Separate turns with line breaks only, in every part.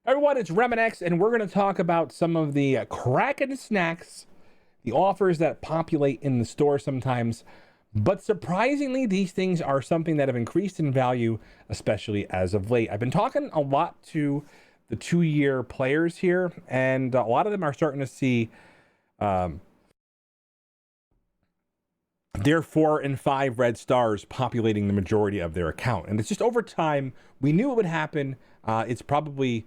Everyone, it's RemanX, and we're going to talk about some of the Kraken snacks, the offers that populate in the store sometimes. But surprisingly, these things are something that have increased in value, especially as of late. I've been talking a lot to the 2-year players here, and a lot of them are starting to see their 4 and 5 red stars populating the majority of their account. And it's just over time. We knew it would happen. It's probably...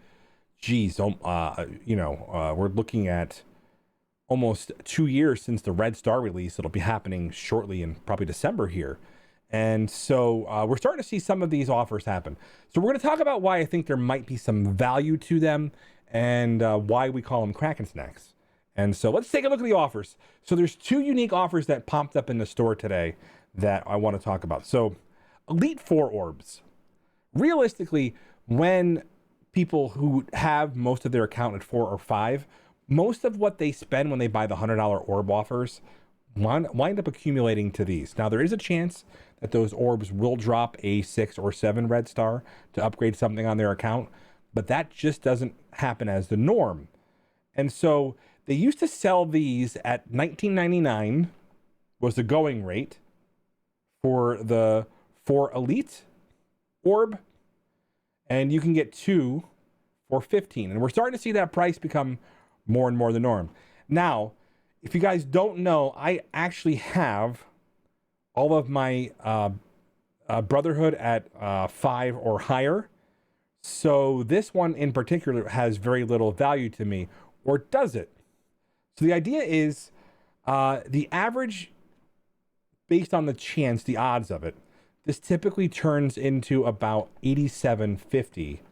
we're looking at almost 2 years since the Red Star release. It'll be happening shortly in probably December here. And so we're starting to see some of these offers happen. So we're going to talk about why I think there might be some value to them and why we call them Kraken snacks. And so let's take a look at the offers. So there's 2 unique offers that popped up in the store today that I want to talk about. So Elite 4 orbs. Realistically, when people who have most of their account at 4 or 5, most of what they spend when they buy the $100 orb offers wind up accumulating to these. Now, there is a chance that those orbs will drop a 6 or 7 red star to upgrade something on their account, but that just doesn't happen as the norm. And so they used to sell these at $19.99 was the going rate for the 4 Elite orb, and you can get 2 for $15. And we're starting to see that price become more and more the norm. Now, if you guys don't know, I actually have all of my Brotherhood at 5 or higher. So this one in particular has very little value to me, or does it? So the idea is the average, based on the chance, the odds of it, this typically turns into about 8750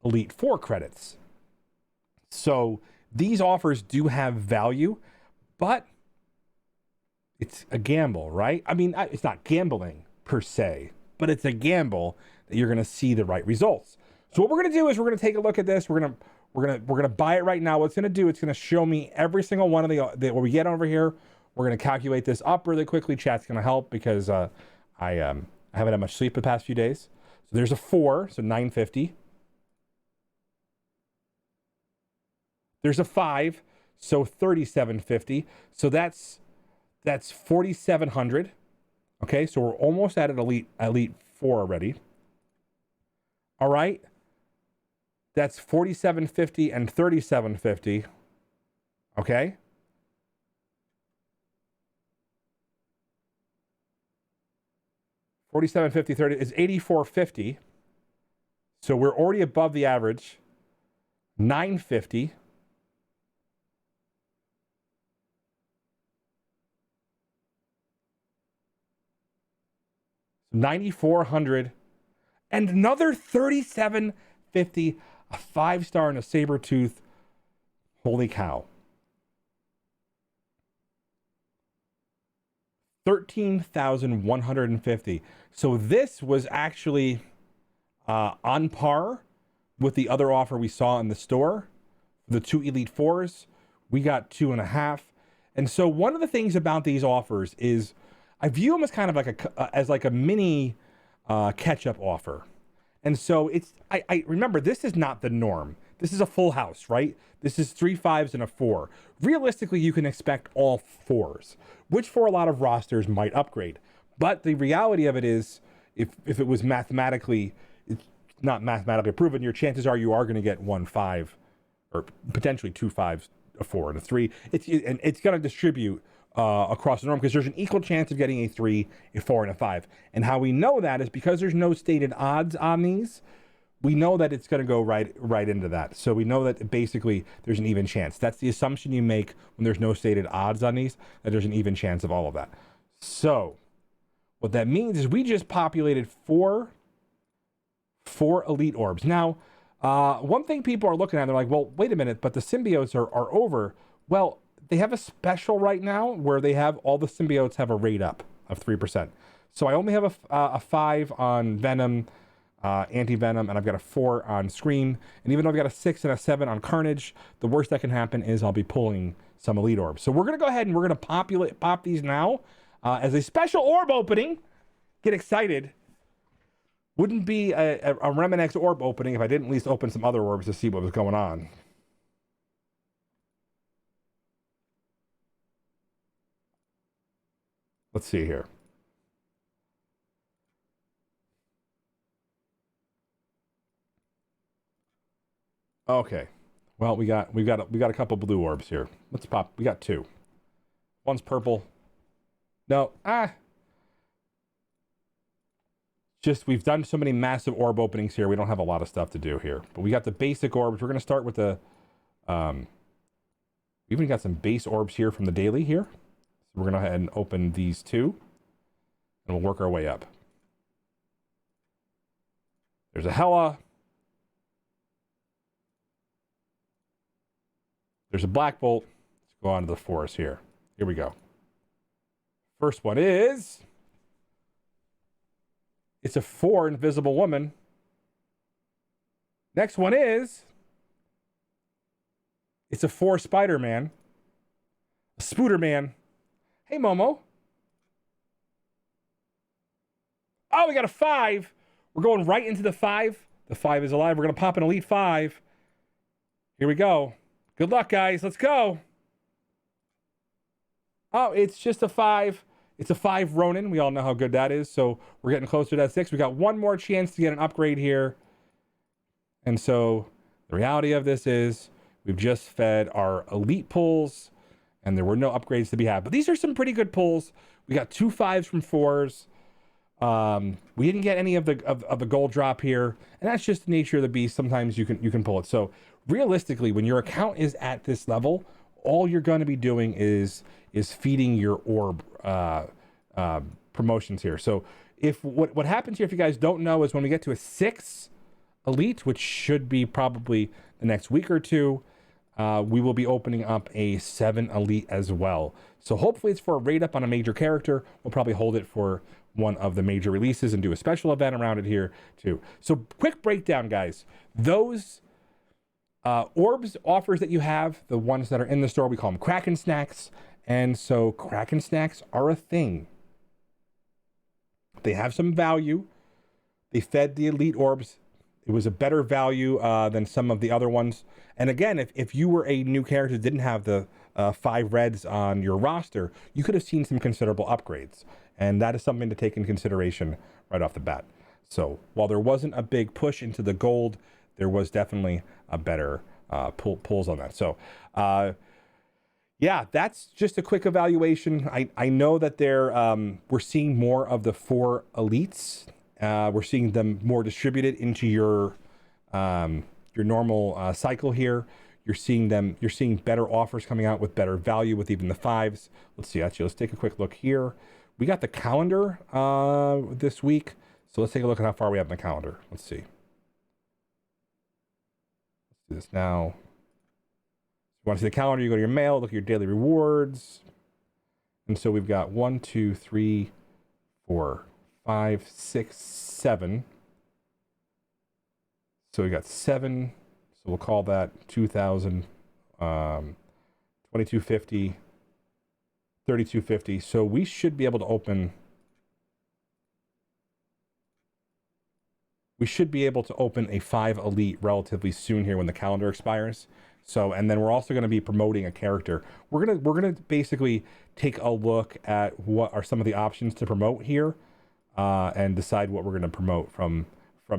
Elite 4 credits. So these offers do have value, but it's a gamble, right? I mean, it's not gambling per se, but it's a gamble that you're going to see the right results. So what we're going to do is we're going to take a look at this. We're going to buy it right now. What it's going to do, it's going to show me every single one of the what we get over here. We're going to calculate this up really quickly. Chat's going to help because I haven't had much sleep the past few days. So there's a 4, so 950. There's a 5, so 3750. So that's 4700. Okay, so we're almost at an elite 4 already. All right. That's 4750 and 3750. Okay. $47.50, 30 is $84.50. So we're already above the average. $9.50. $9,400. And another $37.50. A 5-star and a saber tooth. Holy cow. 13,150. So this was actually on par with the other offer we saw in the store. The 2 Elite 4s, we got 2.5. And so one of the things about these offers is I view them as kind of like a mini catch-up offer. And so I remember, this is not the norm. This is a full house, right? This is 3 5s and a 4. Realistically, you can expect all 4s, which for a lot of rosters might upgrade. But the reality of it is, if it was mathematically, it's not mathematically proven, your chances are you are going to get 1 5 or potentially 2 5s, a 4 and a 3. It's going to distribute across the norm because there's an equal chance of getting a 3, a 4, and a 5. And how we know that is because there's no stated odds on these. We know that it's going to go right into that. So we know that basically there's an even chance. That's the assumption you make when there's no stated odds on these, that there's an even chance of all of that. So what that means is we just populated 4 Elite Orbs. Now, one thing people are looking at, they're like, well, wait a minute, but the symbiotes are over. Well, they have a special right now where they have all the symbiotes have a rate up of 3%. So I only have a 5 on Venom, Anti-Venom, and I've got a 4 on Scream. And even though I've got a 6 and a 7 on Carnage, the worst that can happen is I'll be pulling some Elite Orbs. So we're going to go ahead and we're going to pop these now as a special orb opening. Get excited. Wouldn't be a RemanX orb opening if I didn't at least open some other orbs to see what was going on. Let's see here. Okay. Well, we got a couple blue orbs here. Let's pop. We got two. One's purple. No. Just we've done so many massive orb openings here. We don't have a lot of stuff to do here. But we got the basic orbs. We're going to start with the we even got some base orbs here from the daily here. So we're going to go ahead and open these two. And we'll work our way up. There's a Hela. There's a Black Bolt. Let's go on to the forest here. Here we go. First one is... It's a 4 Invisible Woman. Next one is... It's a 4 Spider-Man. A Spooderman. Hey, Momo. Oh, we got a 5. We're going right into the 5. The 5 is alive. We're going to pop an Elite 5. Here we go. Good luck, guys. Let's go. Oh, it's just a 5. It's a 5 Ronin. We all know how good that is. So we're getting closer to that 6. We got one more chance to get an upgrade here. And so the reality of this is we've just fed our elite pulls and there were no upgrades to be had. But these are some pretty good pulls. We got 2 5s from 4s. We didn't get any of the gold drop here. And that's just the nature of the beast. Sometimes you can pull it. So realistically, when your account is at this level, all you're going to be doing is feeding your orb promotions here. So if what happens here, if you guys don't know, is when we get to a 6 elite, which should be probably the next week or two, we will be opening up a 7 elite as well. So hopefully it's for a raid up on a major character. We'll probably hold it for one of the major releases and do a special event around it here too. So quick breakdown, guys. Those orbs offers that you have, the ones that are in the store, we call them Kraken snacks. And so Kraken snacks are a thing. They have some value. They fed the elite orbs. It was a better value than some of the other ones. And again, if you were a new character that didn't have the 5 reds on your roster, you could have seen some considerable upgrades. And that is something to take in consideration right off the bat. So while there wasn't a big push into the gold, there was definitely a better pulls on that. So yeah, that's just a quick evaluation. I know that we're seeing more of the 4 elites. We're seeing them more distributed into your normal cycle here. You're seeing better offers coming out with better value with even the 5s. Let's see, actually, let's take a quick look here. We got the calendar this week. So let's take a look at how far we have in the calendar. Let's see. Let's do this now. If you want to see the calendar, you go to your mail, look at your daily rewards. And so we've got 1, 2, 3, 4, 5, 6, 7. So we got 7. So we'll call that 2,000, 2250, 3250. So we should be able to open. We should be able to open a 5 elite relatively soon here when the calendar expires. So, and then we're also going to be promoting a character. We're gonna basically take a look at what are some of the options to promote here, and decide what we're going to promote from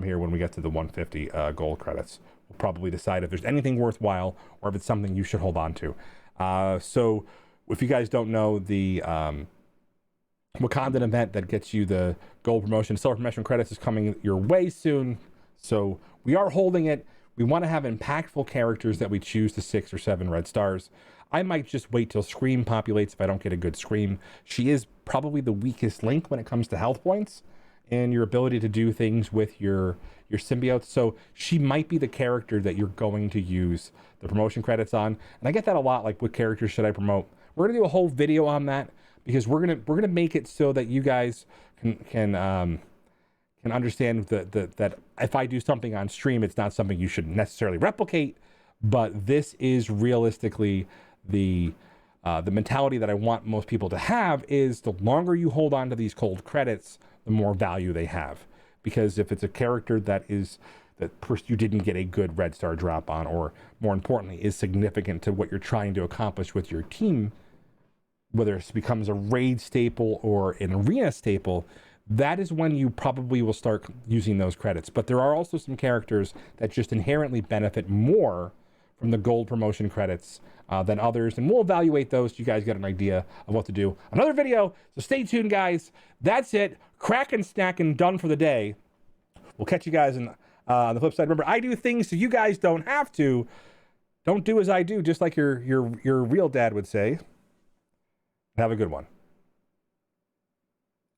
here when we get to the 150 gold credits. We'll probably decide if there's anything worthwhile or if it's something you should hold on to. So if you guys don't know, the Wakandan event that gets you the gold promotion, silver promotion credits is coming your way soon. So we are holding it. We want to have impactful characters that we choose to 6 or 7 red stars. I might just wait till Scream populates if I don't get a good Scream. She is probably the weakest link when it comes to health points and your ability to do things with your symbiotes. So she might be the character that you're going to use the promotion credits on. And I get that a lot, like what characters should I promote? We're gonna do a whole video on that because we're gonna make it so that you guys can understand that if I do something on stream, it's not something you should necessarily replicate, but this is realistically the mentality that I want most people to have is the longer you hold on to these cold credits, the more value they have. because if it's a character that you didn't get a good red star drop on, or more importantly, is significant to what you're trying to accomplish with your team, whether it becomes a raid staple or an arena staple, that is when you probably will start using those credits. But there are also some characters that just inherently benefit more from the gold promotion credits than others, and we'll evaluate those so you guys get an idea of what to do. Another video, so stay tuned, guys. That's it. Cracking, snacking, done for the day. We'll catch you guys on the flip side. Remember, I do things so you guys don't have to. Don't do as I do, just like your real dad would say. Have a good one.